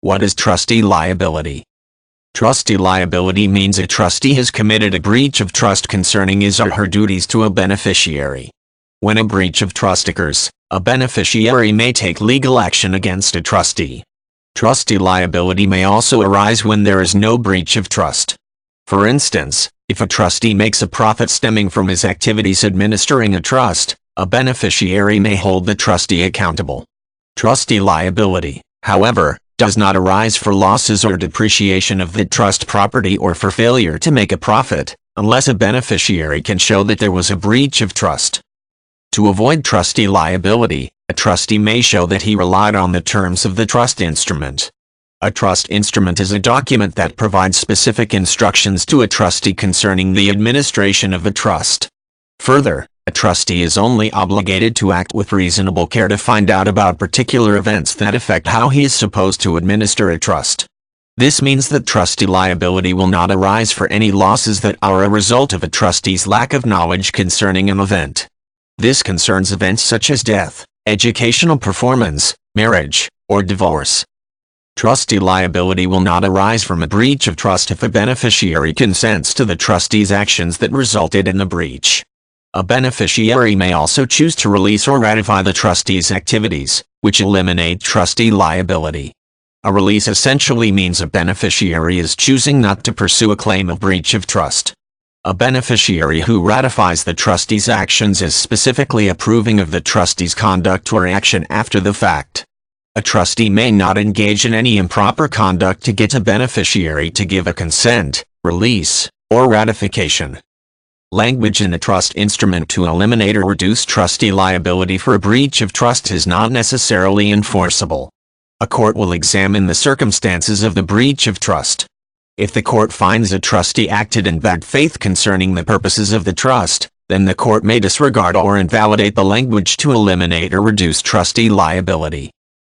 What is trustee liability? Trustee liability means a trustee has committed a breach of trust concerning his or her duties to a beneficiary. When a breach of trust occurs, a beneficiary may take legal action against a trustee. Trustee liability may also arise when there is no breach of trust. For instance, if a trustee makes a profit stemming from his activities administering a trust, a beneficiary may hold the trustee accountable. Trustee liability, however, does not arise for losses or depreciation of the trust property or for failure to make a profit, unless a beneficiary can show that there was a breach of trust. To avoid trustee liability, a trustee may show that he relied on the terms of the trust instrument. A trust instrument is a document that provides specific instructions to a trustee concerning the administration of a trust. Further, a trustee is only obligated to act with reasonable care to find out about particular events that affect how he is supposed to administer a trust. This means that trustee liability will not arise for any losses that are a result of a trustee's lack of knowledge concerning an event. This concerns events such as death, educational performance, marriage, or divorce. Trustee liability will not arise from a breach of trust if a beneficiary consents to the trustee's actions that resulted in the breach. A beneficiary may also choose to release or ratify the trustee's activities, which eliminate trustee liability. A release essentially means a beneficiary is choosing not to pursue a claim of breach of trust. A beneficiary who ratifies the trustee's actions is specifically approving of the trustee's conduct or action after the fact. A trustee may not engage in any improper conduct to get a beneficiary to give a consent, release, or ratification. Language in a trust instrument to eliminate or reduce trustee liability for a breach of trust is not necessarily enforceable. A court will examine the circumstances of the breach of trust. If the court finds a trustee acted in bad faith concerning the purposes of the trust, then the court may disregard or invalidate the language to eliminate or reduce trustee liability.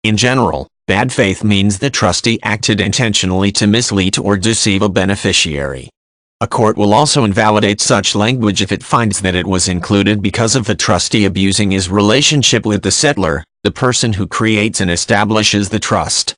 In general, bad faith means the trustee acted intentionally to mislead or deceive a beneficiary. A court will also invalidate such language if it finds that it was included because of the trustee abusing his relationship with the settlor, the person who creates and establishes the trust.